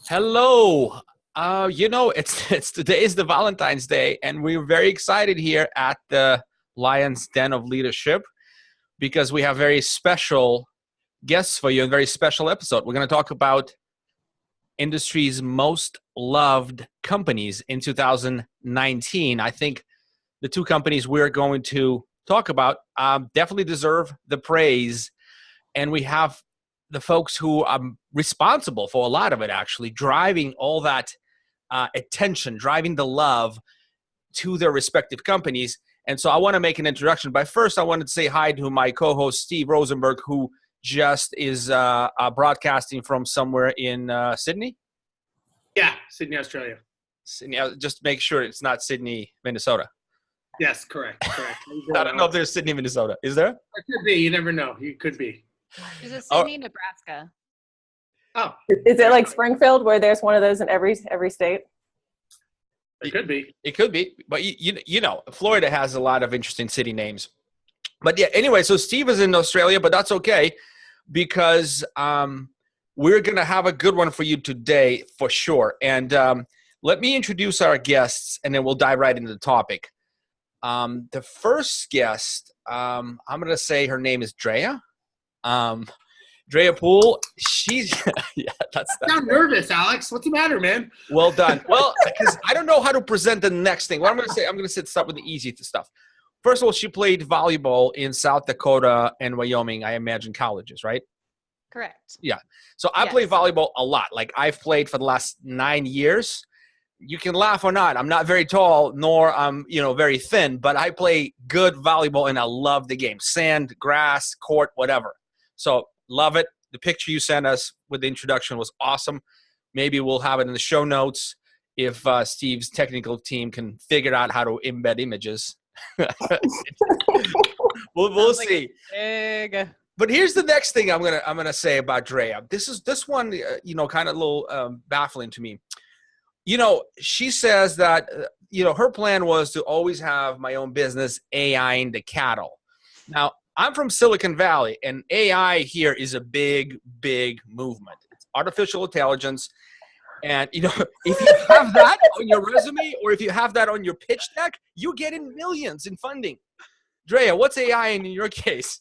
Hello. It's today is the Valentine's Day, and we're very excited here at the Lion's Den of Leadership because we have very special guests for you and very special episode. We're going to talk about industry's most loved companies in 2019. I think the two companies we're going to talk about definitely deserve the praise, and we have the folks who are responsible for a lot of it, actually driving all that attention, driving the love to their respective companies. And so I want to make an introduction. But first, I wanted to say hi to my co-host, Steve Rozenberg, who just is broadcasting from somewhere in Sydney. Yeah, Sydney, Australia. Sydney, just make sure it's not Sydney, Minnesota. Yes, correct. I don't know if there's Sydney, Minnesota. Is there? It could be. You never know. It could be. There's a Sydney, Nebraska. Oh. Is it like Springfield where there's one of those in every state? It could be. It could be. But, you know, Florida has a lot of interesting city names. But, yeah, anyway, so Steve is in Australia, but that's okay because we're going to have a good one for you today for sure. And let me introduce our guests, and then we'll dive right into the topic. The first guest, I'm going to say her name is Drea. Drea Poole, she's yeah, that's I'm nervous, Alex. What's the matter, man? Well done. Well, because I don't know how to present the next thing. What I'm going to say, I'm going to start with the easy stuff. First of all, she played volleyball in South Dakota and Wyoming, I imagine colleges, right? Correct. Yeah. So I play volleyball a lot. Like I've played for the last 9 years. You can laugh or not. I'm not very tall, nor I'm, very thin, but I play good volleyball and I love the game. Sand, grass, court, whatever. So love it. The picture you sent us with the introduction was awesome. Maybe we'll have it in the show notes if Steve's technical team can figure out how to embed images. we'll see. But here's the next thing I'm gonna say about Drea. This one, kind of a little baffling to me. She says that her plan was to always have my own business, AI in the cattle. Now, I'm from Silicon Valley, and AI here is a big, big movement. It's artificial intelligence. And, if you have that on your resume or if you have that on your pitch deck, you get in millions in funding. Drea, what's AI in your case?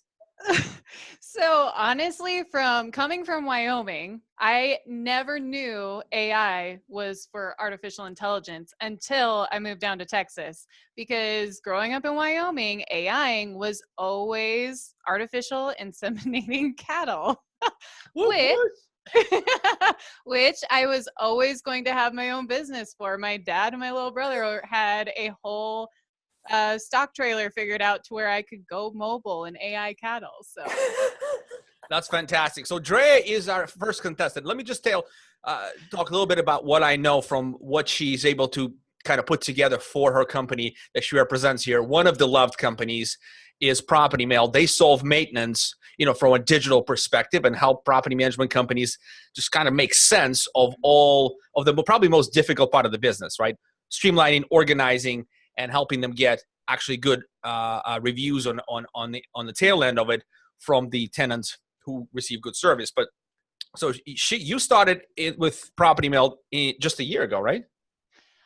So honestly, coming from Wyoming, I never knew AI was for artificial intelligence until I moved down to Texas, because growing up in Wyoming, AIing was always artificial inseminating cattle, which I was always going to have my own business for. My dad and my little brother had a whole stock trailer figured out to where I could go mobile and AI cattle. So that's fantastic. So Drea is our first contestant. Let me just talk a little bit about what I know from what she's able to kind of put together for her company that she represents here. One of the loved companies is Property Mail. They solve maintenance, from a digital perspective and help property management companies just kind of make sense of all of the probably most difficult part of the business, right? Streamlining, organizing, and helping them get actually good reviews on the tail end of it from the tenants who receive good service. But so you started it with Property Mail just a year ago, right?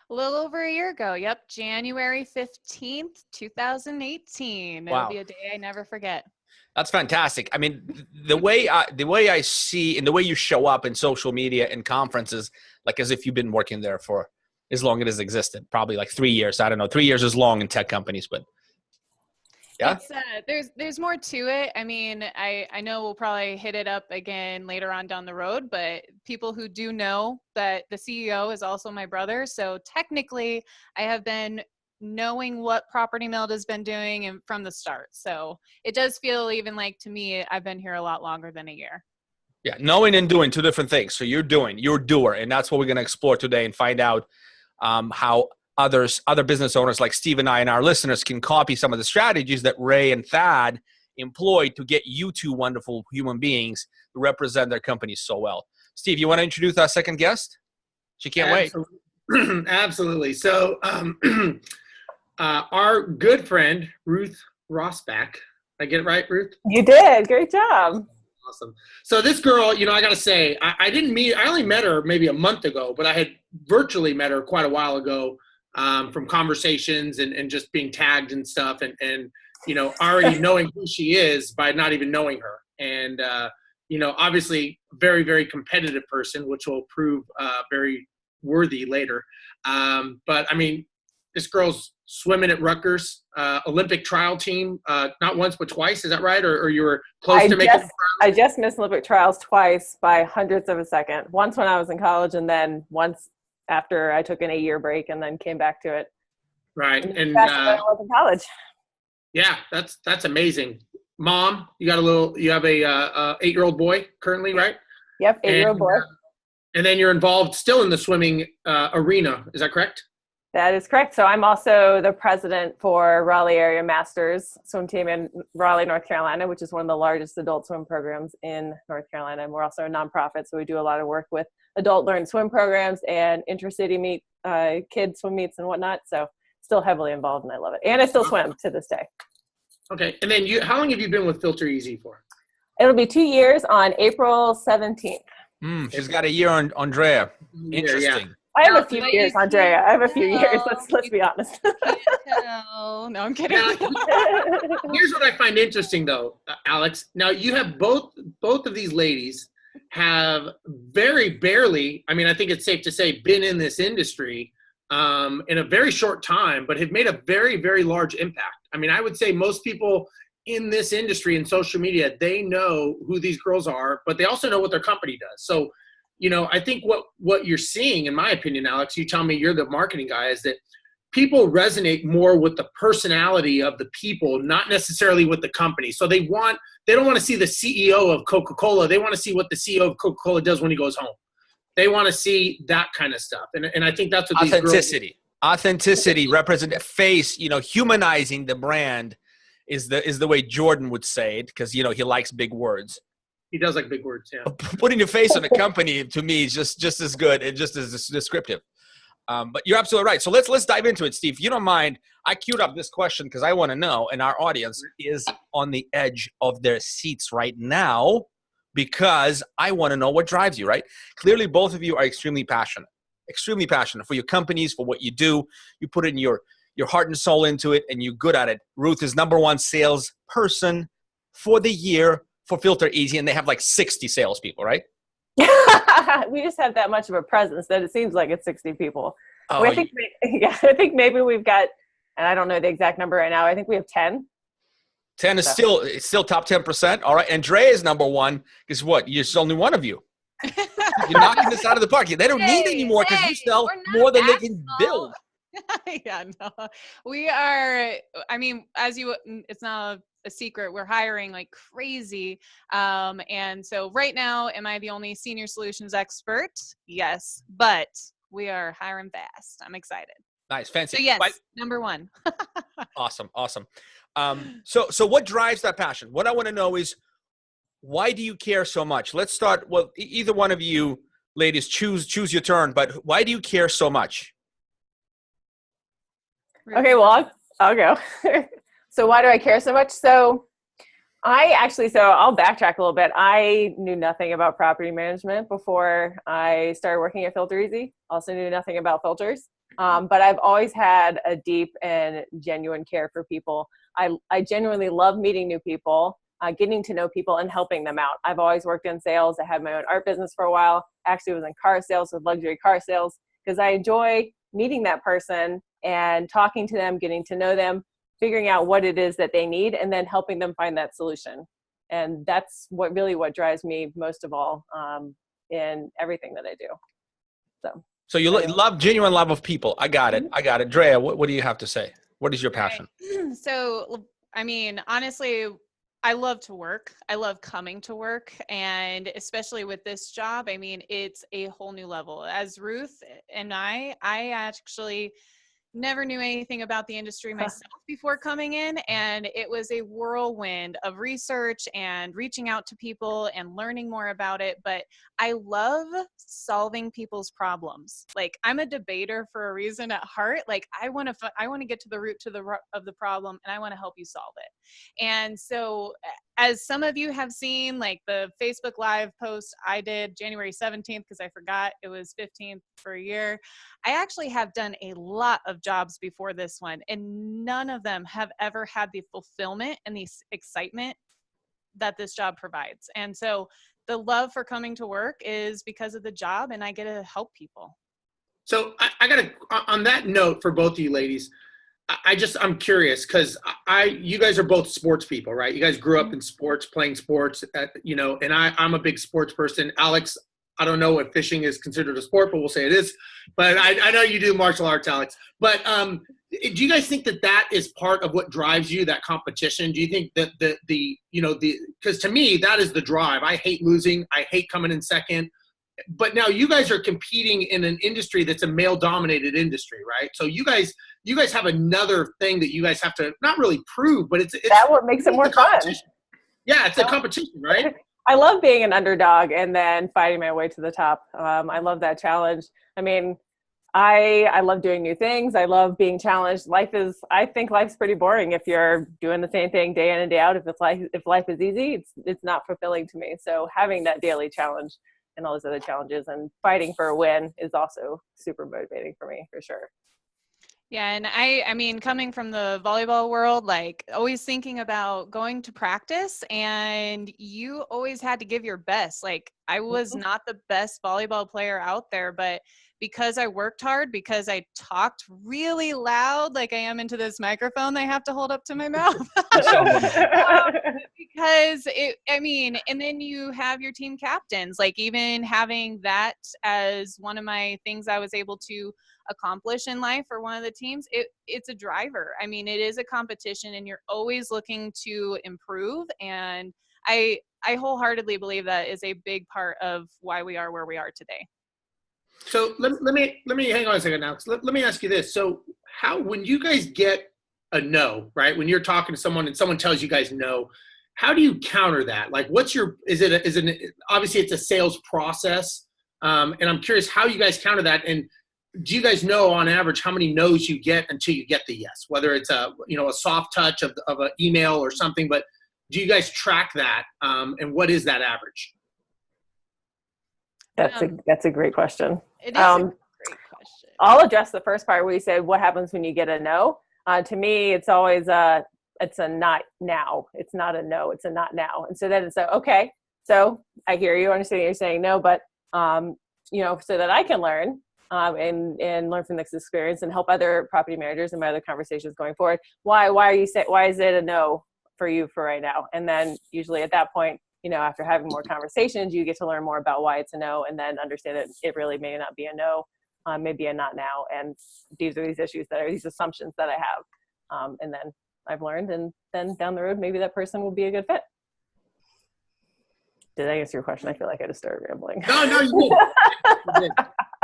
A little over a year ago. Yep, January 15th, 2018. Wow. It'll be a day I never forget. That's fantastic. I mean, the way I see and the way you show up in social media and conferences, like as if you've been working there for as long as it has existed, probably like 3 years. I don't know. 3 years is long in tech companies, but yeah. It's, there's more to it. I mean, I know we'll probably hit it up again later on down the road, but people who do know that the CEO is also my brother. So technically I have been knowing what Property Mail has been doing and from the start. So it does feel even like, to me, I've been here a lot longer than a year. Yeah. Knowing and doing, two different things. So you're a doer. And that's what we're going to explore today and find out how other business owners like Steve and I and our listeners can copy some of the strategies that Ray and Thad employed to get you two wonderful human beings to represent their companies so well. Steve, you want to introduce our second guest? She can't wait. Absolutely. So our good friend, Ruth Rossbach. I get it right, Ruth? You did. Great job. Awesome. So this girl, I got to say, I only met her maybe a month ago, but I had virtually met her quite a while ago from conversations and just being tagged and stuff and already knowing who she is by not even knowing her. And, obviously very, very competitive person, which will prove very worthy later. But I mean, this girl's swimming at Rutgers, Olympic trial team, not once but twice. Is that right? Or you were close to making? I just missed Olympic trials twice by hundredths of a second. Once when I was in college, and then once after I took an 8-year break and then came back to it. Right, and when I was in college. Yeah, that's amazing. Mom, you have a 8-year-old boy currently, right? Yep, 8-year-old boy. And then you're involved still in the swimming arena. Is that correct? That is correct. So I'm also the president for Raleigh Area Masters swim team in Raleigh, North Carolina, which is one of the largest adult swim programs in North Carolina. And we're also a nonprofit, so we do a lot of work with adult learned swim programs and intercity kid swim meets and whatnot. So still heavily involved, and I love it. And I still swim to this day. Okay. And then how long have you been with Filter Easy for? It'll be 2 years on April 17th. She's got a year on Drea. Interesting. Yeah. I have a few years, Andrea. I have a few years. Let's be honest. No, I'm kidding. Now, here's what I find interesting, though, Alex. Now you have both of these ladies have very barely. I mean, I think it's safe to say, been in this industry in a very short time, but have made a very, very large impact. I mean, I would say most people in this industry and social media, they know who these girls are, but they also know what their company does. So, I think what you're seeing, in my opinion, Alex, you tell me you're the marketing guy, is that people resonate more with the personality of the people, not necessarily with the company. So they don't want to see the CEO of Coca-Cola. They want to see what the CEO of Coca-Cola does when he goes home. They want to see that kind of stuff. And I think that's what authenticity, represent face, humanizing the brand is the way Jordan would say it, because, he likes big words. He does like big words, yeah. Putting your face on a company, to me, is just as good and just as descriptive. But you're absolutely right. So let's dive into it, Steve. If you don't mind, I queued up this question because I want to know, and our audience is on the edge of their seats right now, because I want to know what drives you, right? Clearly, both of you are extremely passionate for your companies, for what you do. You put in your heart and soul into it, and you're good at it. Ruth is #1 salesperson for the year for Filter Easy, and they have like 60 salespeople, right? We just have that much of a presence that it seems like it's 60 people. Oh, I think maybe we've got, and I don't know the exact number right now, I think we have 10. 10 is still top 10%. All right. And Drea is #1 because what? You're only one of you. You're knocking this out of the park. They don't need any more because you sell more than they can build. Yeah, no. We are, I mean, it's not a secret, we're hiring like crazy. And so right now, am I the only senior solutions expert? Yes, but we are hiring fast. I'm excited. Nice, fancy. So yes, #1. Awesome. So what drives that passion? What I want to know is, why do you care so much? Let's start. Well, either one of you ladies, choose your turn. But why do you care so much? Okay, well, I'll go. So why do I care so much? So I'll backtrack a little bit. I knew nothing about property management before I started working at Filter Easy. Also knew nothing about filters. But I've always had a deep and genuine care for people. I genuinely love meeting new people, getting to know people and helping them out. I've always worked in sales. I had my own art business for a while. Actually was in car sales, with luxury car sales, because I enjoy meeting that person and talking to them, getting to know them, figuring out what it is that they need, and then helping them find that solution. And that's what drives me most of all in everything that I do. So you love genuine love of people. I got it. Drea, what do you have to say? What is your passion? Okay. So, I mean, honestly, I love to work. I love coming to work. And especially with this job, I mean, it's a whole new level. As Ruth and I actually never knew anything about the industry myself before coming in, and it was a whirlwind of research and reaching out to people and learning more about it. But I love solving people's problems. Like, I'm a debater for a reason at heart. Like, I want to get to the root of the problem, and I want to help you solve it. And so as some of you have seen, like the Facebook Live post I did January 17th, because I forgot it was 15th for a year, I actually have done a lot of jobs before this one, and none of them have ever had the fulfillment and the excitement that this job provides. And so the love for coming to work is because of the job, and I get to help people. So I got to, on that note for both of you ladies, I'm curious because you guys are both sports people, right? You guys grew up in sports, playing sports, and I'm a big sports person. Alex, I don't know if fishing is considered a sport, but we'll say it is. But I know you do martial arts, Alex. But do you guys think that is part of what drives you, that competition? Do you think that because to me, that is the drive. I hate losing. I hate coming in second. But now you guys are competing in an industry that's a male-dominated industry, right? So you guys have another thing that you guys have to not really prove, but it's that what makes it more fun. Yeah, it's a competition, right? I love being an underdog and then fighting my way to the top. I love that challenge. I mean, I love doing new things. I love being challenged. I think life's pretty boring if you're doing the same thing day in and day out. If life is easy, it's not fulfilling to me. So having that daily challenge and all those other challenges and fighting for a win is also super motivating for me, for sure. Yeah, and I mean, coming from the volleyball world, like always thinking about going to practice, and you always had to give your best. Like I was not the best volleyball player out there, but because I worked hard, because I talked really loud, like I am into this microphone they have to hold up to my mouth. Because and then you have your team captains, like even having that as one of my things I was able to accomplish in life for one of the teams, it's a driver. I mean, it is a competition and you're always looking to improve. And I wholeheartedly believe that is a big part of why we are where we are today. So let me hang on a second, Alex. Let me ask you this. So when you guys get a no, right? When you're talking to someone and someone tells you guys no, how do you counter that? Like, obviously it's a sales process. And I'm curious how you guys counter that. And do you guys know on average how many no's you get until you get the yes, whether it's a soft touch of an email or something, but do you guys track that? And what is that average? That's a great question. It is a great question. I'll address the first part where you said, what happens when you get a no? To me, it's always it's a not now. It's not a no, it's a not now. And so then it's okay, so I hear you, understand you're saying no, but so that I can learn and learn from this experience and help other property managers in my other conversations going forward. Why is it a no for you for right now? And then usually at that point, after having more conversations, you get to learn more about why it's a no, and then understand that it really may not be a no, maybe a not now. And these are these issues these assumptions that I have. And then I've learned, and then down the road, maybe that person will be a good fit. Did I answer your question? I feel like I just started rambling. No, you did.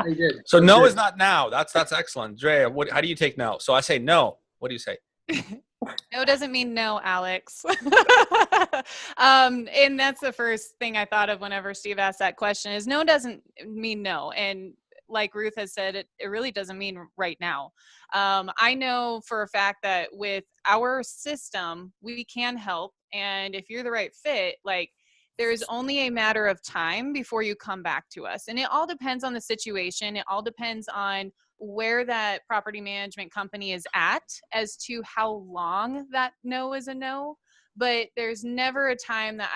You did. So no is not now. That's excellent. Drea, how do you take no? So I say no. What do you say? No doesn't mean no, Alex. And that's the first thing I thought of whenever Steve asked that question is no doesn't mean no. And like Ruth has said, it really doesn't mean right now. I know for a fact that with our system, we can help. And if you're the right fit, like there's only a matter of time before you come back to us. And it all depends on the situation. It all depends on where that property management company is at as to how long that no is a no. But there's never a time that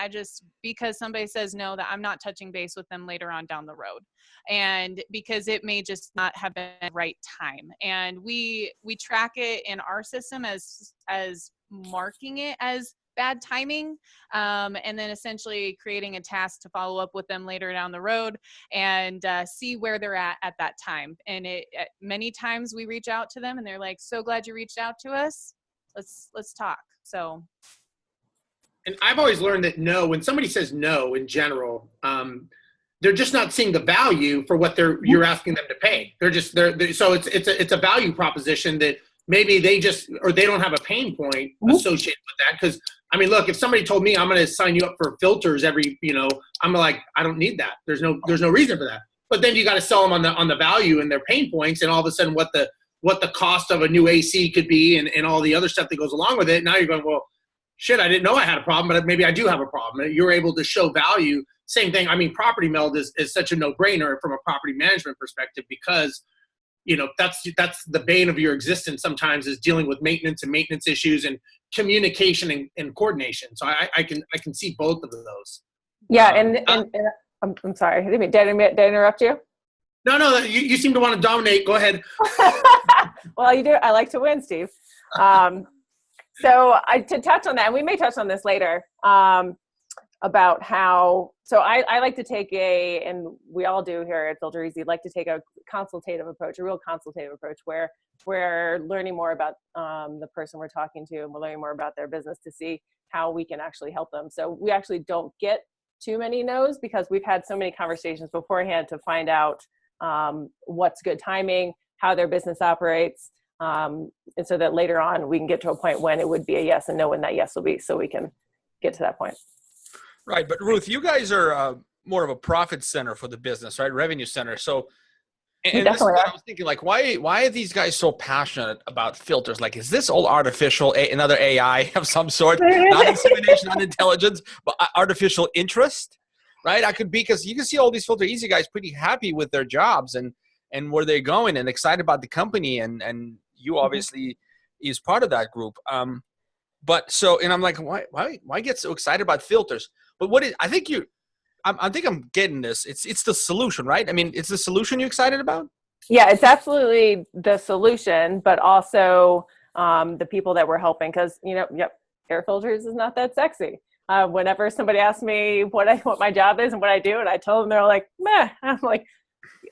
because somebody says no, that I'm not touching base with them later on down the road. And because it may just not have been the right time. And we track it in our system as marking it as bad timing, and then essentially creating a task to follow up with them later down the road and see where they're at that time. And many times we reach out to them and they're like, so glad you reached out to us. Let's talk. So. And I've always learned that no, when somebody says no in general, they're just not seeing the value for what you're asking them to pay. So it's a value proposition that maybe they don't have a pain point associated with that. Because I mean, look, if somebody told me I'm going to sign you up for filters I'm like, I don't need that. There's no reason for that. But then you got to sell them on the value and their pain points, and all of a sudden what the cost of a new AC could be, and all the other stuff that goes along with it. Now you're going, well, shit, I didn't know I had a problem, but maybe I do have a problem. You're able to show value. Same thing. I mean, Property Meld is such a no-brainer from a property management perspective because, that's the bane of your existence sometimes is dealing with maintenance issues and communication and coordination. So I can see both of those. Yeah. I'm sorry. Did I interrupt you? No, you seem to want to dominate. Go ahead. Well, you do. I like to win, Steve. So to touch on that, and we may touch on this later, about how, so I like to take and we all do here at Filter Easy, like to take a real consultative approach where we're learning more about the person we're talking to, and we're learning more about their business to see how we can actually help them. So we actually don't get too many no's because we've had so many conversations beforehand to find out what's good timing, how their business operates, and so that later on we can get to a point when it would be a yes and know when that yes will be, so we can get to that point. Right. But Ruth, you guys are more of a profit center for the business, right? Revenue center. So, and this is what I was thinking, like, why are these guys so passionate about filters? Like, is this all artificial, another AI of some sort, not insemination, not intelligence, but artificial interest, right? I could be, because you can see all these Filter Easy guys pretty happy with their jobs and where they're going and excited about the company. And you obviously is part of that group. But so, and I'm like, why get so excited about filters? But I think I'm getting this. It's the solution, right? I mean, it's the solution you're excited about? Yeah, it's absolutely the solution, but also the people that we're helping, because, air filters is not that sexy. Whenever somebody asks me what my job is and what I do, and I tell them, they're like, meh. I'm like,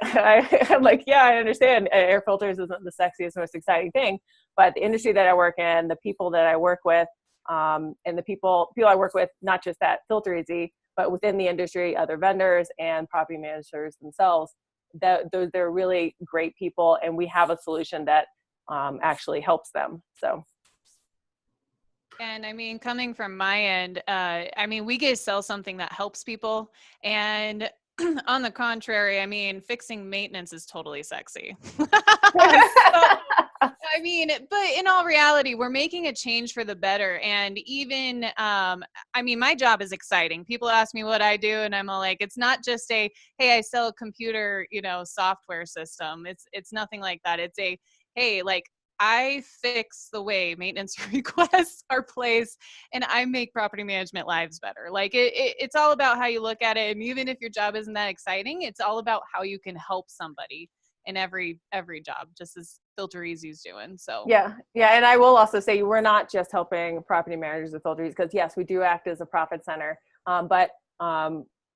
yeah, I understand. Air filters isn't the sexiest, most exciting thing, but the industry that I work in, the people that I work with, and the people I work with, not just at Filter Easy, but within the industry, other vendors and property managers themselves, they're really great people, and we have a solution that actually helps them. So. And I mean, coming from my end, we get to sell something that helps people, and on the contrary, I mean, fixing maintenance is totally sexy. But in all reality, we're making a change for the better. And even, my job is exciting. People ask me what I do, and I'm all like, it's not just hey, I sell a computer, software system. It's nothing like that. It's hey, like, I fix the way maintenance requests are placed, and I make property management lives better. Like it's all about how you look at it. And even if your job isn't that exciting, it's all about how you can help somebody in every job, just as Filter Easy's doing. So yeah. And I will also say we're not just helping property managers with Filter Easy, because yes, we do act as a profit center, but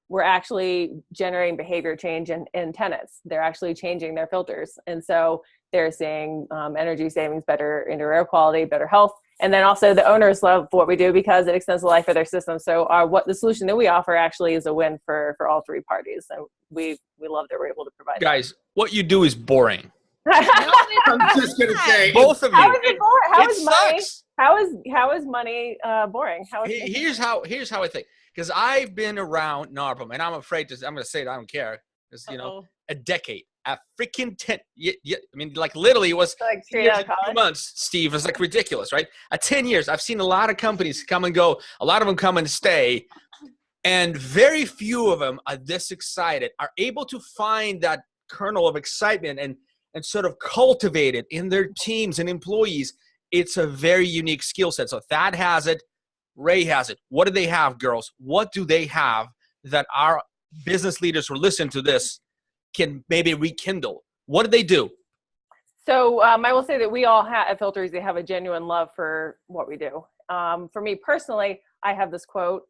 we're actually generating behavior change in tenants. They're actually changing their filters, and so they're seeing energy savings, better indoor air quality, better health. And then also the owners love what we do because it extends the life of their system. So what the solution that we offer actually is a win for all three parties. And we love that we're able to provide Guys, what you do is boring. I'm just going to say. Both of you. How is it boring? How is money boring? Here's how I think. Because I've been around NARPM, and I'm going to say it, I don't care. Because, a decade. A freaking 10, like literally it was like 10 years and 2 months, Steve. It's like ridiculous, right? 10 years. I've seen a lot of companies come and go. A lot of them come and stay. And very few of them are this excited, are able to find that kernel of excitement and sort of cultivate it in their teams and employees. It's a very unique skill set. So Thad has it. Ray has it. What do they have, girls? What do they have that our business leaders who listen to this can maybe rekindle? What do they do? So I will say that we all at Filter Easy have a genuine love for what we do. For me personally, I have this quote,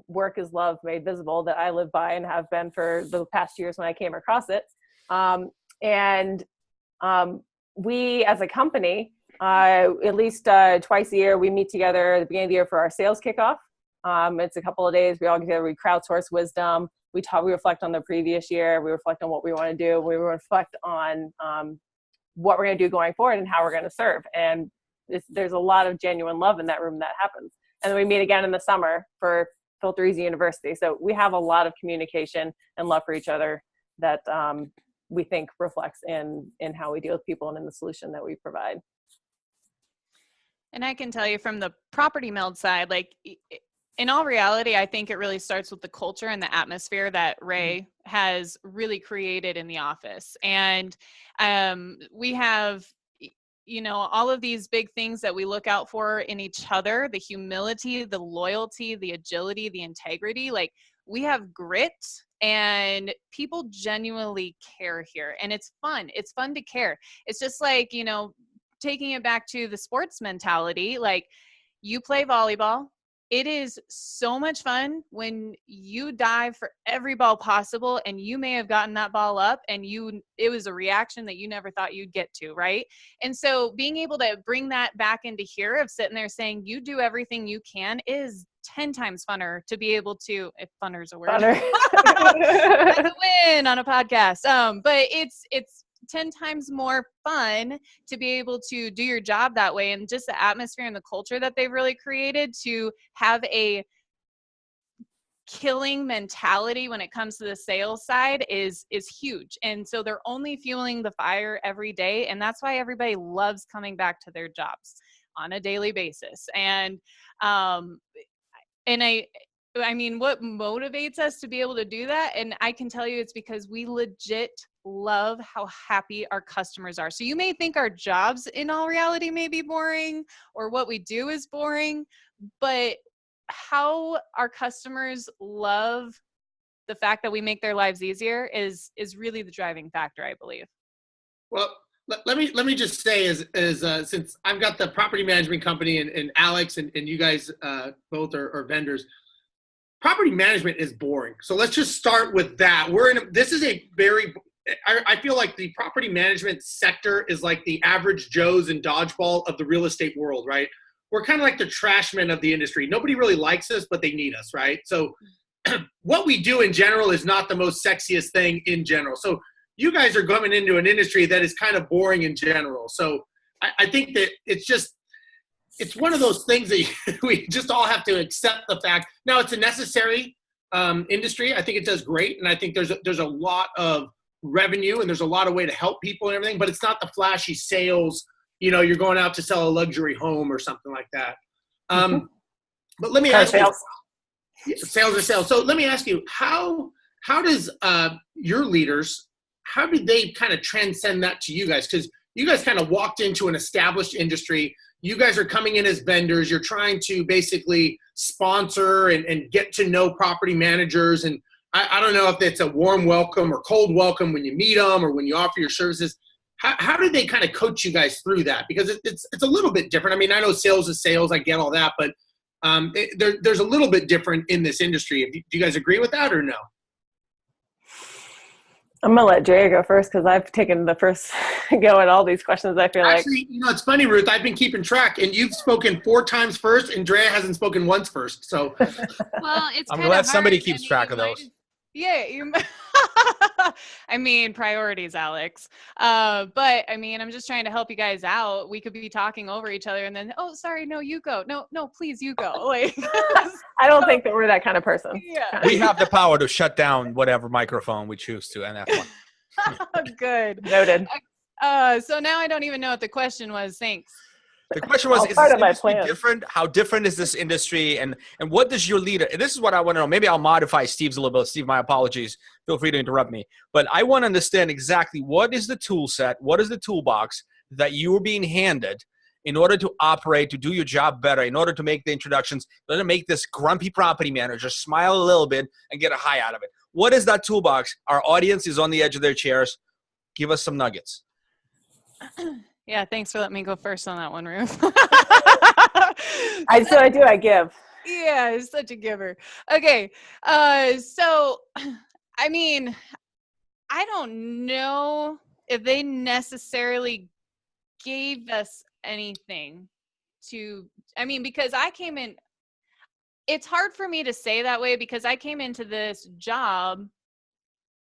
work is love made visible, that I live by and have been for the past years when I came across it. We as a company, at least twice a year, we meet together at the beginning of the year for our sales kickoff. It's a couple of days. We all get together, we crowdsource wisdom. We reflect on the previous year. We reflect on what we want to do. We reflect on what we're going to do going forward and how we're going to serve. And there's a lot of genuine love in that room that happens. And then we meet again in the summer for Filter Easy University. So we have a lot of communication and love for each other that we think reflects in how we deal with people and in the solution that we provide. And I can tell you from the property meld side, like in all reality, I think it really starts with the culture and the atmosphere that Ray has really created in the office. And we have, you know, all of these big things that we look out for in each other, the humility, the loyalty, the agility, the integrity. Like, we have grit, and people genuinely care here. And it's fun. It's fun to care. It's just like, you know, taking it back to the sports mentality, like, you play volleyball. It is so much fun when you dive for every ball possible, and you may have gotten that ball up and it was a reaction that you never thought you'd get to, right? And so being able to bring that back into here of sitting there saying you do everything you can is 10 times funner to be able to, if funner is a word, Funner. that's a win on a podcast. But it's 10 times more fun to be able to do your job that way, and just the atmosphere and the culture that they've really created to have a killing mentality when it comes to the sales side is huge. And so they're only fueling the fire every day, and that's why everybody loves coming back to their jobs on a daily basis. And I mean, what motivates us to be able to do that? And I can tell you it's because we legit love how happy our customers are. So you may think our jobs in all reality may be boring, or what we do is boring, but how our customers love the fact that we make their lives easier is really the driving factor, I believe. Well, let me just say, since I've got the property management company, and Alex and you guys both are vendors, property management is boring. So let's just start with that. I feel like the property management sector is like the average Joes in dodgeball of the real estate world, right? We're kind of like the trash men of the industry. Nobody really likes us, but they need us, right? So what we do in general is not the most sexiest thing in general. So you guys are coming into an industry that is kind of boring in general. So I think that it's one of those things that we just all have to accept the fact. Now, it's a necessary industry. I think it does great, and I think there's a lot of revenue, and there's a lot of way to help people and everything, but it's not the flashy sales, you know, you're going out to sell a luxury home or something like that. But let me ask you, sales are sales. So let me ask you, how does your leaders, how did they kind of transcend that to you guys? Because you guys kind of walked into an established industry. You guys are coming in as vendors. You're trying to basically sponsor and get to know property managers. And I don't know if it's a warm welcome or cold welcome when you meet them or when you offer your services. How do they kind of coach you guys through that? Because it's a little bit different. I mean, I know sales is sales. I get all that. But there's a little bit different in this industry. Do you guys agree with that or no? I'm going to let Drea go first because I've taken the first go at all these questions, I feel Actually, you know, it's funny, Ruth. I've been keeping track, and you've spoken 4 times first, and Drea hasn't spoken once first. So, well, it's I'm glad somebody keeps track of those. Yeah, I mean, priorities, Alex. But I mean, I'm just trying to help you guys out. We could be talking over each other and then, oh, sorry, no, you go. No, please, you go. Like, I don't think that we're that kind of person. Yeah. We have the power to shut down whatever microphone we choose to, and that's fine. Good. Noted. So now I don't even know what the question was. Thanks. The question was, is part this of my industry plan. different? How different is this industry? And what does your leader, and this is what I want to know. Maybe I'll modify Steve's a little bit. Steve, my apologies. Feel free to interrupt me. But I want to understand exactly what is the tool set, what is the toolbox that you are being handed in order to operate, to do your job better, in order to make the introductions, in order to make this grumpy property manager smile a little bit and get a high out of it. What is that toolbox? Our audience is on the edge of their chairs. Give us some nuggets. Yeah, thanks for letting me go first on that one, Ruth. I give. Yeah, he's such a giver. Okay, so, I mean, I don't know if they necessarily gave us anything because I came in, it's hard for me to say that way because I came into this job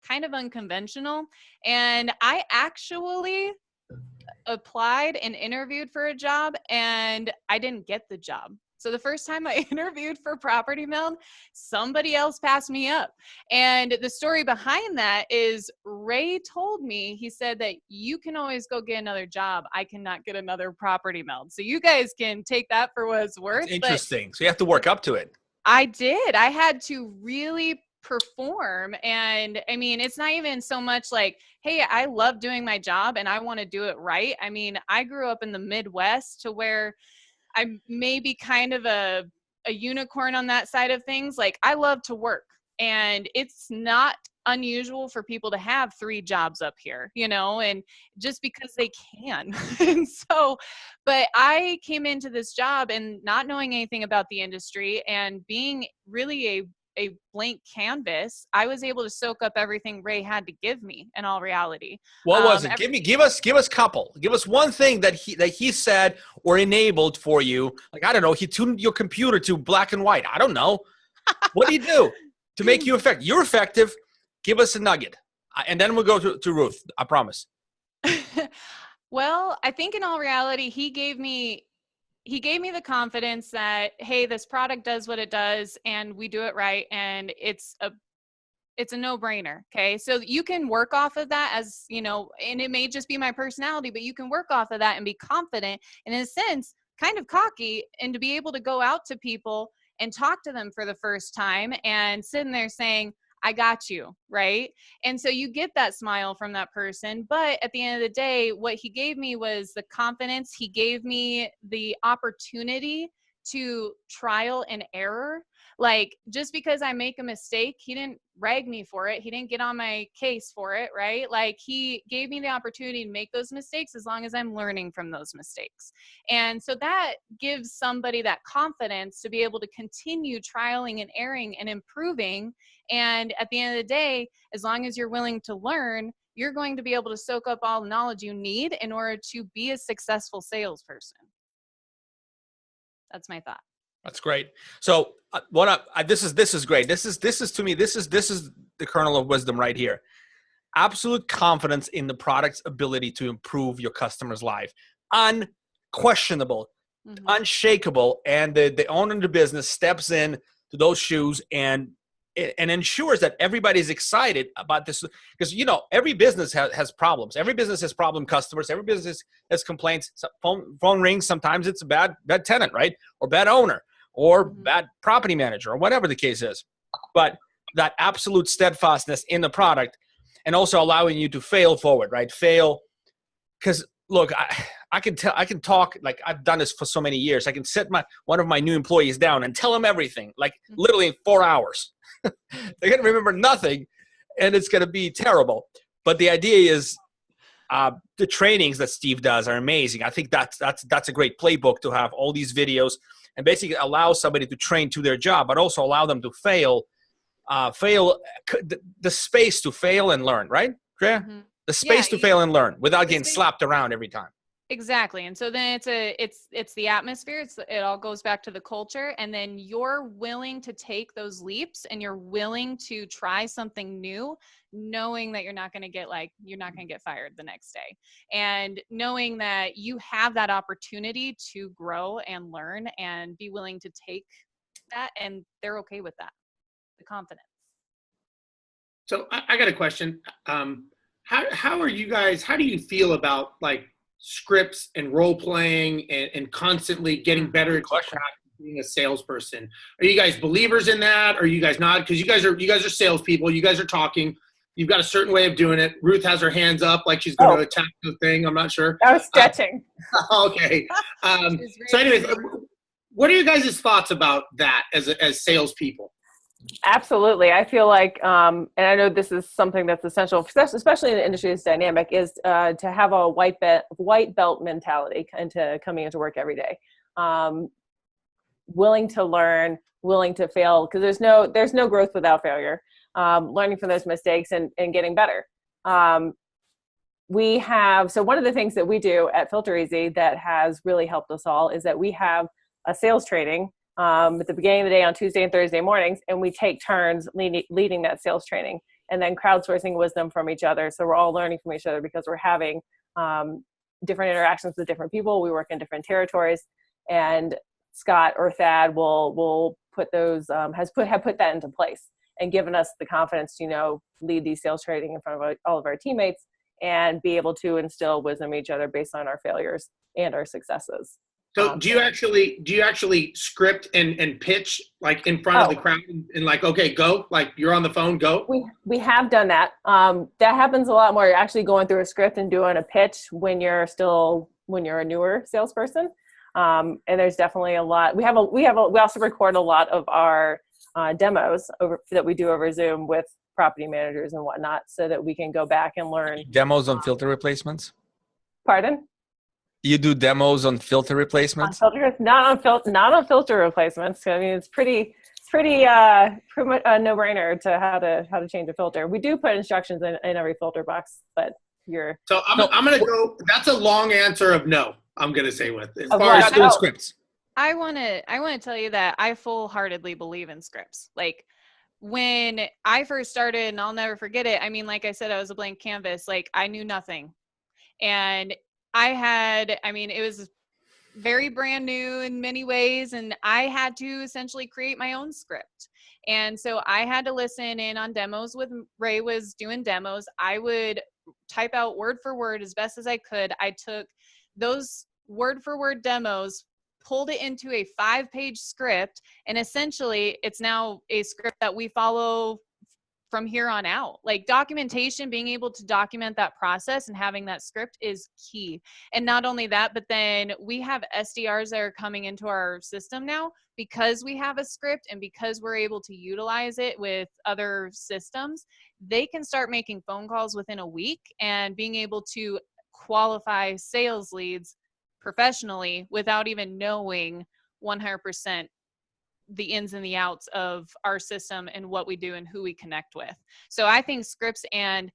kind of unconventional, and I actually applied and interviewed for a job and I didn't get the job. So the first time I interviewed for Property Meld, somebody else passed me up. And the story behind that is Ray told me, he said that you can always go get another job. I cannot get another Property Meld. So you guys can take that for what it's worth. That's interesting. So you have to work up to it. I did. I had to really perform. And I mean, it's not even so much like, hey, I love doing my job and I want to do it right. I mean, I grew up in the Midwest to where I'm maybe kind of a unicorn on that side of things. Like, I love to work, and it's not unusual for people to have 3 jobs up here, you know, and just because they can. And so, but I came into this job and not knowing anything about the industry and being really a blank canvas, I was able to soak up everything Ray had to give me in all reality. What was it? Give us couple. Give us one thing that he said or enabled for you. Like, I don't know, he tuned your computer to black and white. I don't know. What do you do to make you effective? You're effective. Give us a nugget. And then we'll go to Ruth. I promise. Well, I think in all reality, he gave me the confidence that, hey, this product does what it does and we do it right. And it's a no-brainer. Okay. So you can work off of that, as you know, and it may just be my personality, but you can work off of that and be confident and, in a sense, kind of cocky, and to be able to go out to people and talk to them for the first time and sitting there saying, I got you, right? And so you get that smile from that person. But at the end of the day, what he gave me was the confidence. He gave me the opportunity to trial and error. Like, just because I make a mistake, he didn't rag me for it. He didn't get on my case for it, right? Like, he gave me the opportunity to make those mistakes as long as I'm learning from those mistakes. And so that gives somebody that confidence to be able to continue trialing and erring and improving. And at the end of the day, as long as you're willing to learn, you're going to be able to soak up all the knowledge you need in order to be a successful salesperson. That's my thought. That's great. So this is great. This is to me, this is the kernel of wisdom right here. Absolute confidence in the product's ability to improve your customer's life. Unquestionable, unshakable. And the owner of the business steps in to those shoes and ensures that everybody's excited about this, because, you know, every business has problems. Every business has problem customers. Every business has complaints. Phone rings. Sometimes it's a bad tenant, right? Or bad owner, or bad property manager, or whatever the case is. But that absolute steadfastness in the product, and also allowing you to fail forward, right? Fail, because look, I can talk, like I've done this for so many years. I can sit one of my new employees down and tell them everything, like literally in 4 hours. They're going to remember nothing, and it's going to be terrible. But the idea is, the trainings that Steve does are amazing. I think that's a great playbook to have all these videos and basically allow somebody to train to their job, but also allow them to fail the space to fail and learn, right, Drea? The space to fail and learn without getting slapped around every time. Exactly. And so then it's the atmosphere. It all goes back to the culture. And then you're willing to take those leaps, and you're willing to try something new, knowing that you're not going to get fired the next day, and knowing that you have that opportunity to grow and learn and be willing to take that. And they're okay with that. The confidence. So I got a question. How are you guys, how do you feel about like scripts and role playing and constantly getting better at being a salesperson? Are you guys believers in that? Or are you guys not? Because you guys are salespeople. You guys are talking. You've got a certain way of doing it. Ruth has her hands up like she's going to attack the thing. I'm not sure. I was stretching. Okay. So anyways, what are you guys' thoughts about that as salespeople? Absolutely. I feel like, and I know this is something that's essential, especially in an industry that's dynamic, is to have a white belt mentality into coming into work every day. Willing to learn, willing to fail, because there's no growth without failure. Learning from those mistakes and getting better. So one of the things that we do at Filter Easy that has really helped us all is that we have a sales training at the beginning of the day on Tuesday and Thursday mornings, and we take turns leading that sales training, and then crowdsourcing wisdom from each other. So we're all learning from each other because we're having different interactions with different people. We work in different territories, and Scott or Thad will put those have put that into place and given us the confidence to, you know, lead these sales training in front of all of our teammates and be able to instill wisdom in each other based on our failures and our successes. So do you actually script and pitch like in front of the crowd and like, okay, go, like you're on the phone, go? We have done that. That happens a lot more. You're actually going through a script and doing a pitch when you're a newer salesperson. And there's definitely a lot. We also record a lot of our demos that we do over Zoom with property managers and whatnot, so that we can go back and learn. Demos on filter replacements? Pardon? You do demos on filter replacements? Not on filter replacements. I mean, it's pretty much a no-brainer to how to change a filter. We do put instructions in every filter box, but I'm gonna go. That's a long answer of no. I'm gonna say with as far as doing scripts. I want to tell you that I full-heartedly believe in scripts. Like when I first started, and I'll never forget it. I mean, like I said, I was a blank canvas. Like I knew nothing, and it was very brand new in many ways, and I had to essentially create my own script. And so I had to listen in on demos with Ray was doing demos. I would type out word for word as best as I could. I took those word for word demos, pulled it into a 5-page script, and essentially it's now a script that we follow from here on out. Like documentation, being able to document that process and having that script is key. And not only that, but then we have SDRs that are coming into our system now because we have a script and because we're able to utilize it with other systems. They can start making phone calls within a week and being able to qualify sales leads professionally without even knowing 100% the ins and the outs of our system and what we do and who we connect with. So I think scripts and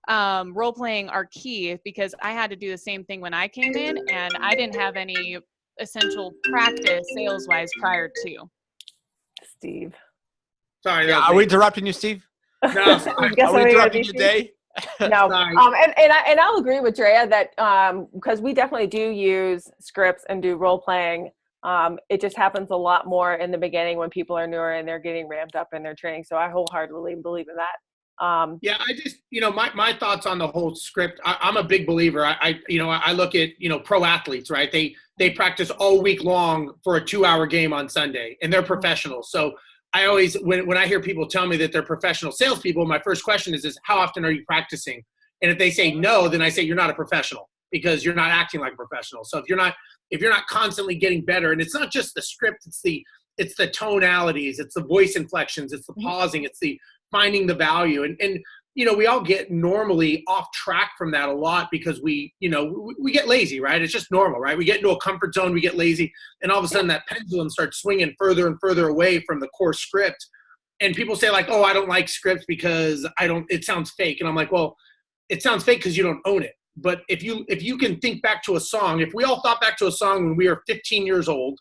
role playing are key, because I had to do the same thing when I came in, and I didn't have any essential practice sales wise prior to. Steve. Sorry. Are we interrupting you, Steve? No, are we interrupting your day? No. And I'll agree with Drea that because we definitely do use scripts and do role playing. It just happens a lot more in the beginning when people are newer and they're getting ramped up in their training. So I wholeheartedly believe in that. Yeah, I just, my thoughts on the whole script. I'm a big believer. I look at, pro athletes, right? They practice all week long for a 2-hour game on Sunday, and they're professionals. So I always, when I hear people tell me that they're professional salespeople, my first question is how often are you practicing? And if they say no, then I say you're not a professional, because you're not acting like a professional. So if you're not constantly getting better, and it's not just the script, it's the tonalities, it's the voice inflections, it's the pausing, it's the finding the value. And we all get normally off track from that a lot because we get lazy, right? It's just normal, right? We get into a comfort zone, we get lazy, and all of a sudden that pendulum starts swinging further and further away from the core script. And people say like, oh, I don't like scripts because it sounds fake. And I'm like, well, it sounds fake because you don't own it. But if you can think back to a song, if we all thought back to a song when we were 15 years old,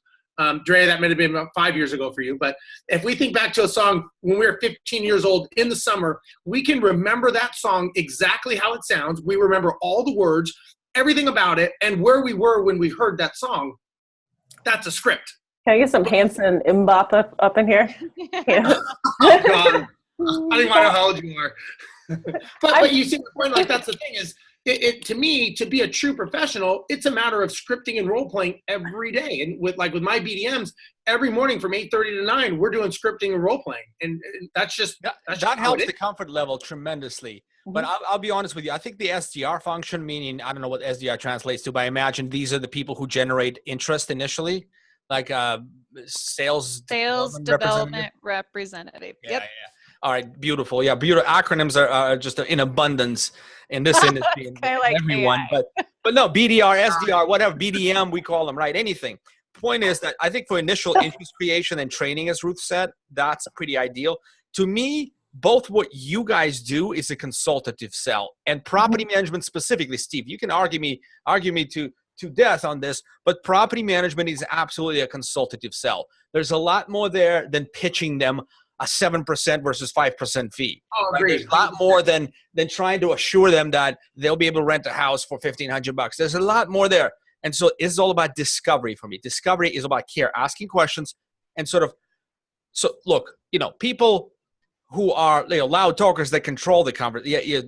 Drea, that might have been about 5 years ago for you, but if we think back to a song when we were 15 years old in the summer, we can remember that song exactly how it sounds. We remember all the words, everything about it, and where we were when we heard that song. That's a script. Can I get some Hanson Mbop up in here? Yeah. Oh, God. I don't even know how old you are. but you see the point, like that's the thing is, to me, to be a true professional, it's a matter of scripting and role playing every day. And with my BDMs, every morning from 8:30 to 9, we're doing scripting and role playing, and that helps the comfort level tremendously. Mm-hmm. But I'll be honest with you. I think the SDR function, meaning I don't know what SDR translates to, but I imagine these are the people who generate interest initially, like sales development representative. Yeah, Yep. Yeah. All right, beautiful. Yeah, beautiful. Acronyms are just in abundance in this industry and like everyone. But no, BDR, SDR, whatever, BDM, we call them, right? Anything. Point is that I think for initial interest creation and training, as Ruth said, that's pretty ideal. To me, both what you guys do is a consultative sell, and property management specifically, Steve, you can argue me to death on this, but property management is absolutely a consultative sell. There's a lot more there than pitching them a 7% versus 5% fee. Oh, right? There's a lot more than trying to assure them that they'll be able to rent a house for $1,500. There's a lot more there. And so it's all about discovery for me. Discovery is about care, asking questions, and sort of, so look, people who are loud talkers that control the conversation,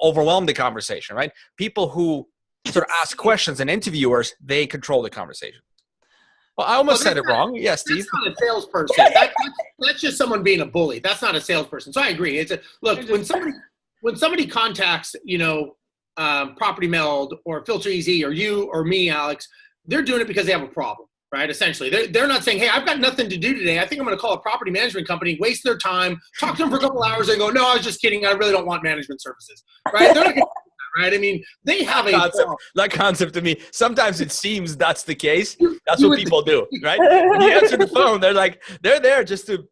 overwhelm the conversation, right? People who sort of ask questions and interviewers, they control the conversation. Well, I almost said it wrong. Yeah, Steve. That's not a salesperson. That's just someone being a bully. That's not a salesperson. So I agree. Look, when somebody contacts, Property Meld or Filter Easy or you or me, Alex, they're doing it because they have a problem, right? Essentially, they're not saying, hey, I've got nothing to do today. I think I'm going to call a property management company, waste their time, talk to them for a couple hours, and go, no, I was just kidding. I really don't want management services, right? They're not gonna right? I mean, they have that concept to me. Sometimes it seems that's the case. That's what people do, right? When you answer the phone, they're there just to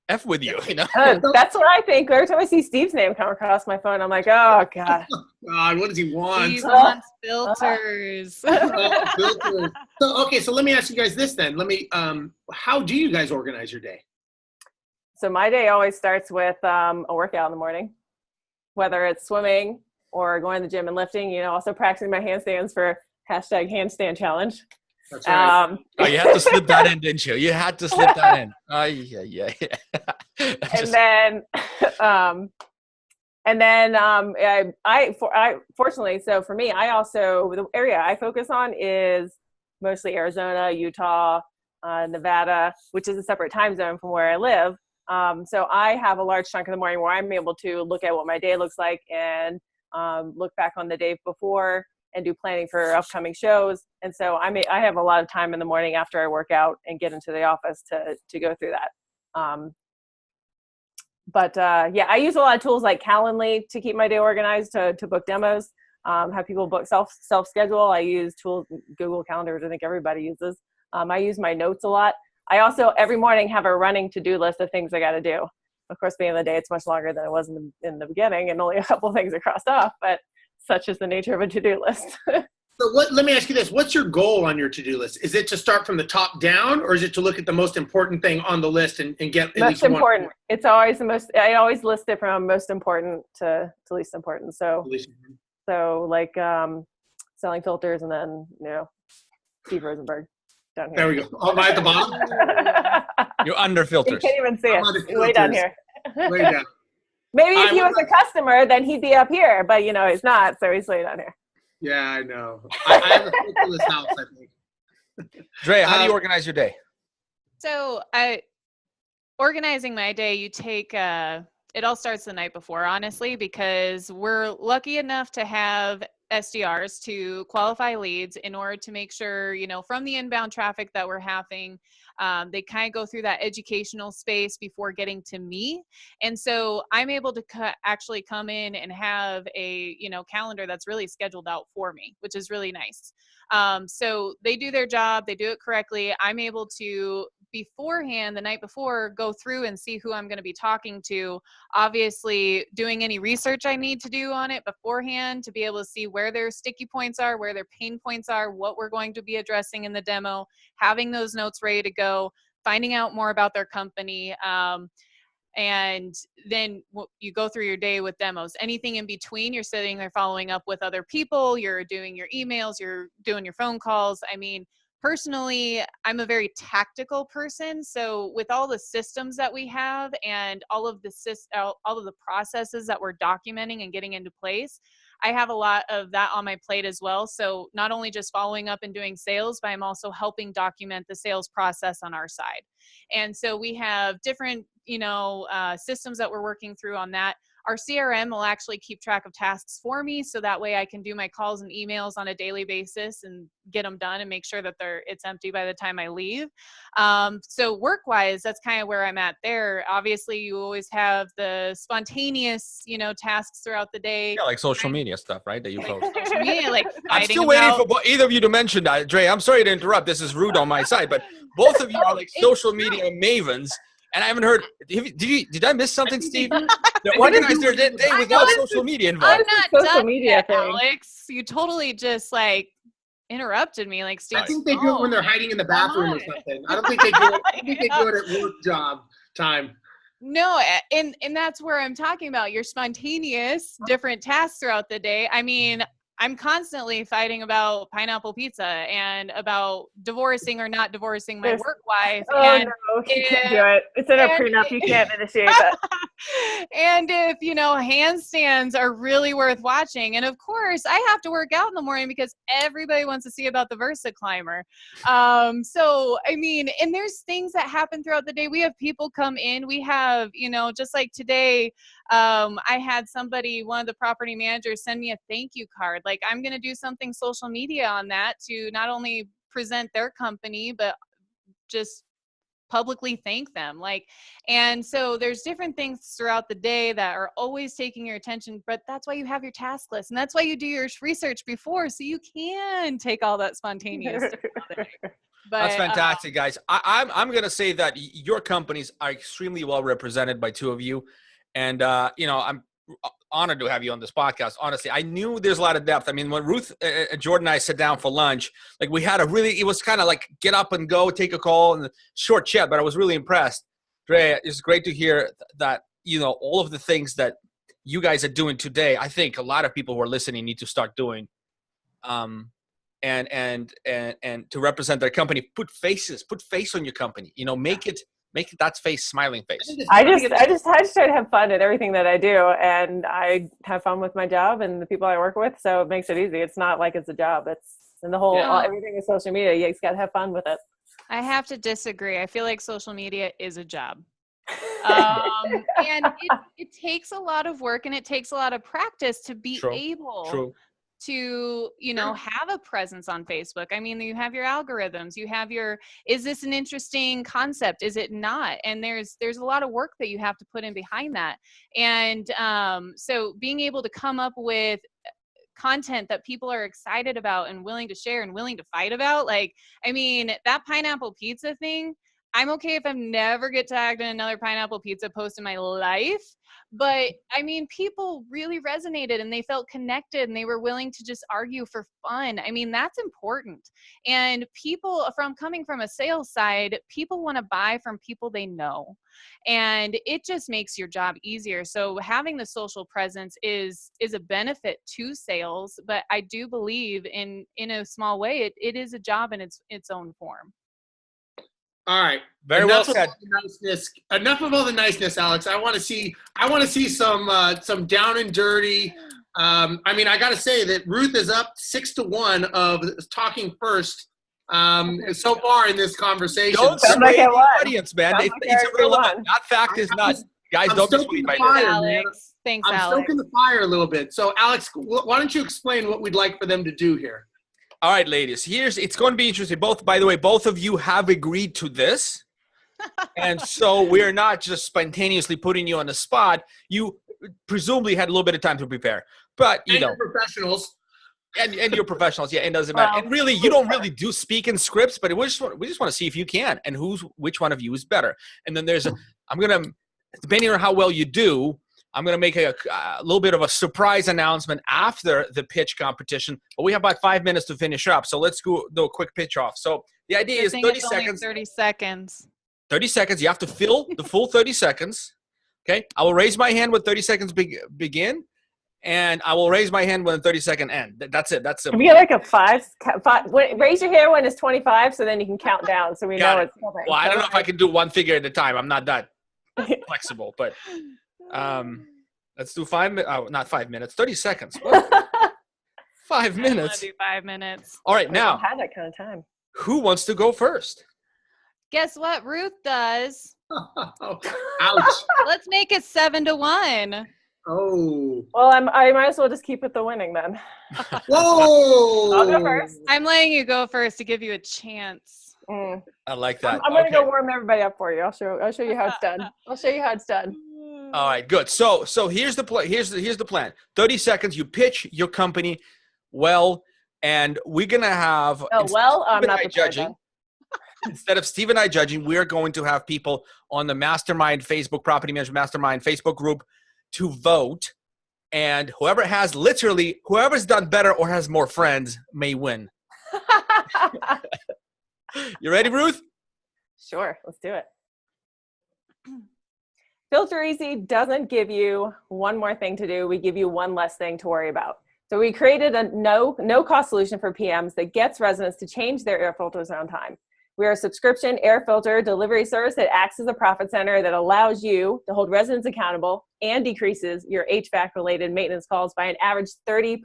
F with you, That's what I think. Every time I see Steve's name come across my phone, I'm like, oh God. God, what does he want? He wants filters. Filters. So let me ask you guys this then. How do you guys organize your day? So my day always starts with a workout in the morning, whether it's swimming or going to the gym and lifting, also practicing my handstands for #handstand challenge. That's right. You had to slip that in, didn't you? You had to slip that in. Yeah. I fortunately, so for me, the area I focus on is mostly Arizona, Utah, Nevada, which is a separate time zone from where I live. So I have a large chunk of the morning where I'm able to look at what my day looks like and look back on the day before and do planning for upcoming shows. And so I have a lot of time in the morning after I work out and get into the office to go through that. I use a lot of tools like Calendly to keep my day organized, to book demos, have people book self-schedule. I use tools, Google Calendar, which I think everybody uses. I use my notes a lot. I also, every morning, have a running to-do list of things I got to do. Of course, at the end of the day, it's much longer than it was in the beginning, and only a couple of things are crossed off, but such is the nature of a to-do list. So let me ask you this. What's your goal on your to-do list? Is it to start from the top down, or is it to look at the most important thing on the list and get at most least important? It's always I always list it from most important to least important. So like selling filters, and then, Steve Rozenberg down here. There we go. Oh, am I at the bottom? You're under filters. You can't even see it. Way down here. Way down. Maybe if he was a customer, then he'd be up here, but he's not, so he's way down here. Yeah, I know. I have a filterless house, I think. Drea, how do you organize your day? So organizing my day, you take it all starts the night before, honestly, because we're lucky enough to have SDRs to qualify leads in order to make sure, from the inbound traffic that we're having, they kind of go through that educational space before getting to me. And so I'm able to actually come in and have a, calendar that's really scheduled out for me, which is really nice. So they do their job, they do it correctly. I'm able to beforehand, the night before, go through and see who I'm going to be talking to, obviously doing any research I need to do on it beforehand to be able to see where their sticky points are, where their pain points are, what we're going to be addressing in the demo, having those notes ready to go, finding out more about their company. And then you go through your day with demos. Anything in between, you're sitting there following up with other people, you're doing your emails, you're doing your phone calls. I mean, personally, I'm a very tactical person. So with all the systems that we have and all of the processes that we're documenting and getting into place, I have a lot of that on my plate as well. So not only just following up and doing sales, but I'm also helping document the sales process on our side. And so we have different, systems that we're working through on that. Our CRM will actually keep track of tasks for me, so that way I can do my calls and emails on a daily basis and get them done and make sure that it's empty by the time I leave. So work-wise, that's kind of where I'm at there. Obviously, you always have the spontaneous, tasks throughout the day. Yeah, like social media stuff, right? That you post. Social media, like I'm still waiting for either of you to mention that. Dre, I'm sorry to interrupt. This is rude on my side, but both of you are like social media mavens. And I haven't heard. Did I miss something, Steve? They organized their day without social media involved. I'm not done yet, Alex. You totally just interrupted me, Steve. I think they do it when they're hiding in the bathroom or something. I don't think they do it. I think they do it at work job time. No, and that's where I'm talking about your spontaneous different tasks throughout the day. I mean, I'm constantly fighting about pineapple pizza and about divorcing or not divorcing my work wife. Oh, and no, you can't do it. It's in a prenup. You can't initiate that. And if, handstands are really worth watching. And of course, I have to work out in the morning because everybody wants to see about the Versa climber. So, and there's things that happen throughout the day. We have people come in. We have, just like today, I had one of the property managers send me a thank you card. Like, I'm going to do something social media on that to not only present their company, but just publicly thank them. And so there's different things throughout the day that are always taking your attention, but that's why you have your task list. And that's why you do your research before, so you can take all that spontaneous stuff out of it. But, that's fantastic, guys. I'm going to say that your companies are extremely well represented by two of you. And, I'm honored to have you on this podcast. Honestly, I knew there's a lot of depth. When Ruth, Jordan and I sat down for lunch, it was kind of like get up and go, take a call and a short chat, but I was really impressed. Drea, it's great to hear that, all of the things that you guys are doing today, I think a lot of people who are listening need to start doing. And to represent their company, put face on your company, make that face smiling face. I just try to have fun at everything that I do, and I have fun with my job and the people I work with, so it makes it easy. It's not like it's a job. It's in the whole everything is social media. You just got to have fun with it. I have to disagree. I feel like social media is a job. And it takes a lot of work and it takes a lot of practice to be able to, have a presence on Facebook. You have your algorithms, you have is this an interesting concept? Is it not? And there's a lot of work that you have to put in behind that. And so being able to come up with content that people are excited about and willing to share and willing to fight about, that pineapple pizza thing, I'm okay if I never get tagged in another pineapple pizza post in my life. But people really resonated and they felt connected and they were willing to just argue for fun. That's important. And people coming from a sales side, people want to buy from people they know. And it just makes your job easier. So having the social presence is a benefit to sales, but I do believe in a small way, it is a job in its own form. All right. Very well said. Enough of all the niceness, Alex. I want to see some down and dirty. I got to say that Ruth is up 6-1 of talking first so far in this conversation. Don't sway the audience, man. It's irrelevant. That fact is not. Guys, don't be swayed by this. Alex. Thanks, Alex. I'm stoking the fire a little bit. So, Alex, why don't you explain what we'd like for them to do here? All right, ladies, it's going to be interesting. By the way, both of you have agreed to this. And so we're not just spontaneously putting you on the spot. You presumably had a little bit of time to prepare. But, you're professionals. And you're professionals. Yeah, it doesn't matter. And really, you don't really do speaking scripts, but we just want to see if you can and which one of you is better. And then depending on how well you do, I'm going to make a little bit of a surprise announcement after the pitch competition. But we have about 5 minutes to finish up. So let's do a quick pitch off. So the idea is 30 seconds. 30 seconds. 30 seconds. You have to fill the full 30 seconds. Okay. I will raise my hand when 30 seconds begin. And I will raise my hand when the 30-second end. That's it. That's simple. If you get like a five, raise your hand when it's 25, so then you can count down, so we know it's coming. Well, I don't know if I can do one figure at a time. I'm not that flexible, but let's do 5 minutes. Oh, not 5 minutes. 30 seconds. 5 minutes. I want to do 5 minutes. All right, now. I don't have that kind of time. Who wants to go first? Guess what Ruth does? Ouch. Let's make it 7-1. Oh. Well, I might as well just keep with the winning then. Whoa. I'll go first. I'm letting you go first to give you a chance. I like that. I'm going to go warm everybody up for you. I'll show you how it's done. I'll show you how it's done. All right, good. So here's the plan. Here's the plan. 30 seconds. You pitch your company well, and we're gonna have. I'm not judging. Instead of Steve and I judging, we're going to have people on the Mastermind Facebook Property Management Mastermind Facebook group to vote, and whoever's done better or has more friends may win. You ready, Ruth? Sure, let's do it. Filter Easy doesn't give you one more thing to do. We give you one less thing to worry about. So we created a no-cost solution for PMs that gets residents to change their air filters on time. We are a subscription air filter delivery service that acts as a profit center that allows you to hold residents accountable and decreases your HVAC-related maintenance calls by an average 30%.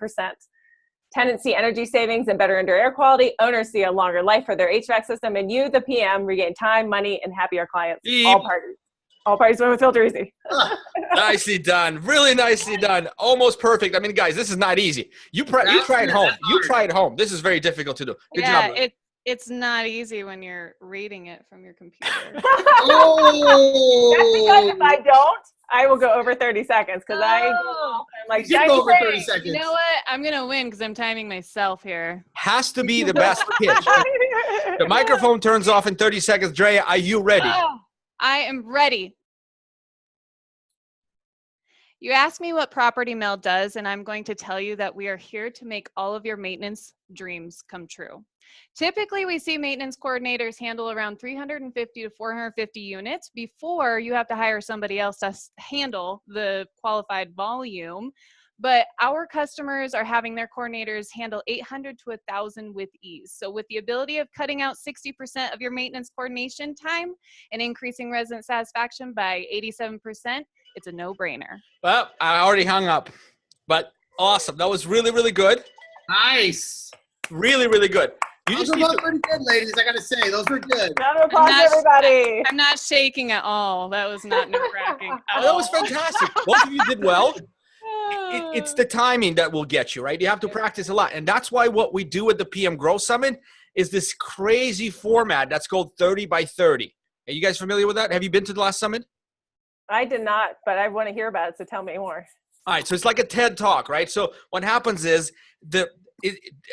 Tenants see energy savings and better indoor air quality. Owners see a longer life for their HVAC system. And you, the PM, regain time, money, and happier clients. All parties. All parties win with Filter Easy. Nicely done. Really nicely done. Almost perfect. I mean, guys, this is not easy. You try it home. You try it home. This is very difficult to do. Good job. It's not easy when you're reading it from your computer. Oh! That's because if I don't, I will go over 30 seconds because I'm like, you go over 30 seconds. You know what? I'm going to win because I'm timing myself here. Has to be the best pitch. The microphone turns off in 30 seconds. Drea, are you ready? I am ready. You asked me what Property Mail does, and I'm going to tell you that we are here to make all of your maintenance dreams come true. Typically, we see maintenance coordinators handle around 350 to 450 units before you have to hire somebody else to handle the qualified volume. But our customers are having their coordinators handle 800 to 1,000 with ease. So with the ability of cutting out 60% of your maintenance coordination time and increasing resident satisfaction by 87%, it's a no-brainer. Well, I already hung up, but awesome. That was really, really good. Nice. Really, really good. Those were both pretty good, ladies. I got to say, those were good. Round of applause, everybody. I'm not shaking at all. That was not nerve-wracking. That was fantastic. Both of you did well. It's the timing that will get you, right? You have to practice a lot. And that's why what we do at the PM Grow Summit is this crazy format that's called 30 by 30. Are you guys familiar with that? Have you been to the last summit? I did not, but I want to hear about it, so tell me more. All right, so it's like a TED Talk, right? So what happens is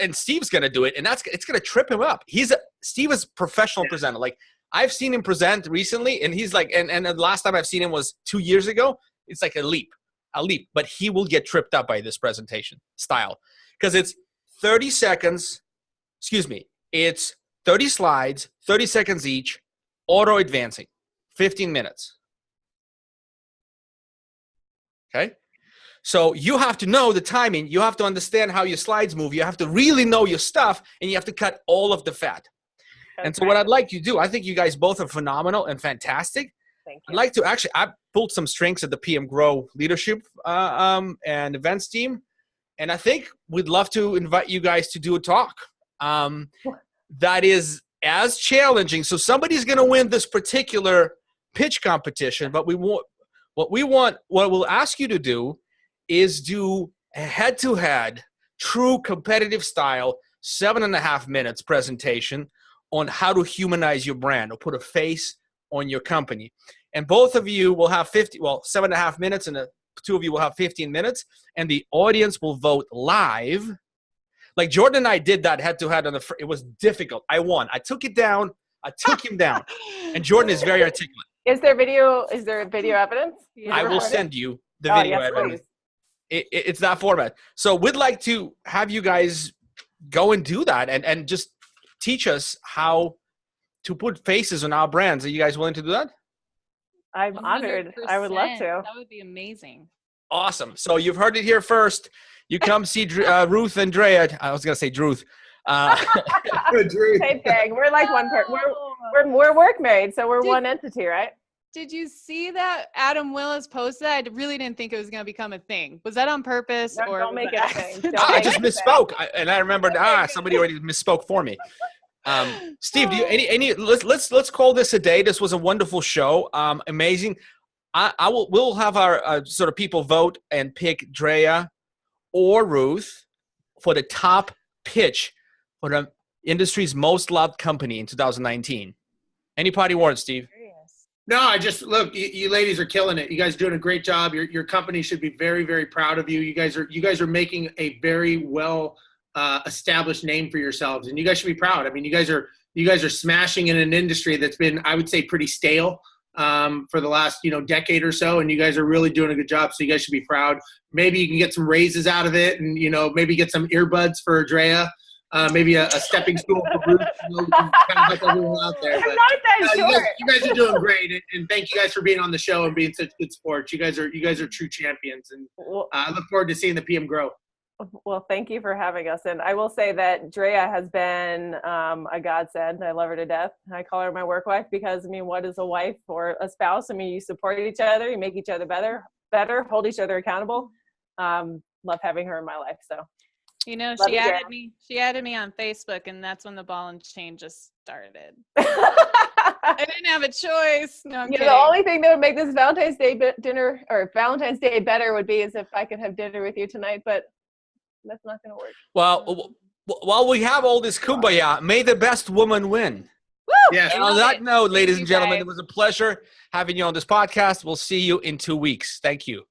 and Steve's going to do it, and it's going to trip him up. Steve is a professional presenter. Like, I've seen him present recently, and he's like, and the last time I've seen him was 2 years ago. It's like a leap, but he will get tripped up by this presentation style because it's 30 seconds, it's 30 slides, 30 seconds each, auto advancing, 15 minutes. Okay? So you have to know the timing. You have to understand how your slides move. You have to really know your stuff, and you have to cut all of the fat. Okay. And so what I'd like you to do, I think you guys both are phenomenal and fantastic. Thank you. I'd like to I pulled some strings at the PM Grow leadership and events team, and I think we'd love to invite you guys to do a talk that is as challenging. So somebody's going to win this particular pitch competition, but what we'll ask you to do is do a head-to-head, true competitive style, 7.5 minutes presentation on how to humanize your brand or put a face on your company. And both of you will have 7.5 minutes, and the two of you will have 15 minutes, and the audience will vote live. Like Jordan and I did that head-to-head it was difficult. I won. I took it down. I took him down. And Jordan is very articulate. Is there video evidence? I will send you the video evidence. It's that format. So we'd like to have you guys go and do that and just teach us how to put faces on our brands. Are you guys willing to do that? I'm 100%. Honored. I would love to. That would be amazing. Awesome. So you've heard it here first. You come see Ruth and Drea. I was going to say Druth. Same thing. We're like one part. We're work married, so we're one entity, right? Did you see that Adam Willis posted? I really didn't think it was going to become a thing. Was that on purpose? No, or don't make it a thing. I just misspoke, and I remembered. Somebody already misspoke for me. Steve, do you let's call this a day. This was a wonderful show. Amazing. We'll have our sort of people vote and pick Drea or Ruth for the top pitch for the industry's most loved company in 2019. Any party words, Steve? No, I just look. You ladies are killing it. You guys are doing a great job. Your company should be very, very proud of you. You guys are making a very well established name for yourselves, and you guys should be proud. I mean, you guys are smashing in an industry that's been, I would say, pretty stale for the last decade or so, and you guys are really doing a good job. So you guys should be proud. Maybe you can get some raises out of it, and maybe get some earbuds for Drea. Maybe a stepping stool for Ruth. Kind of help everyone out there. But, you guys are doing great, and thank you guys for being on the show and being such good sports. You guys are true champions, and I look forward to seeing the PM grow. Well, thank you for having us. And I will say that Drea has been a godsend. I love her to death. I call her my work wife because, I mean, what is a wife or a spouse? I mean, you support each other, you make each other better, hold each other accountable. Love having her in my life. So, you know, love she added me on Facebook, and that's when the ball and chain just started. I didn't have a choice. No, I'm kidding. The only thing that would make this Valentine's Day dinner or Valentine's Day better would be is if I could have dinner with you tonight, but that's not going to work. Well, while we have all this kumbaya, may the best woman win. Woo! Yes. And on that note, ladies you and gentlemen, guys. it was a pleasure having you on this podcast. We'll see you in 2 weeks. Thank you.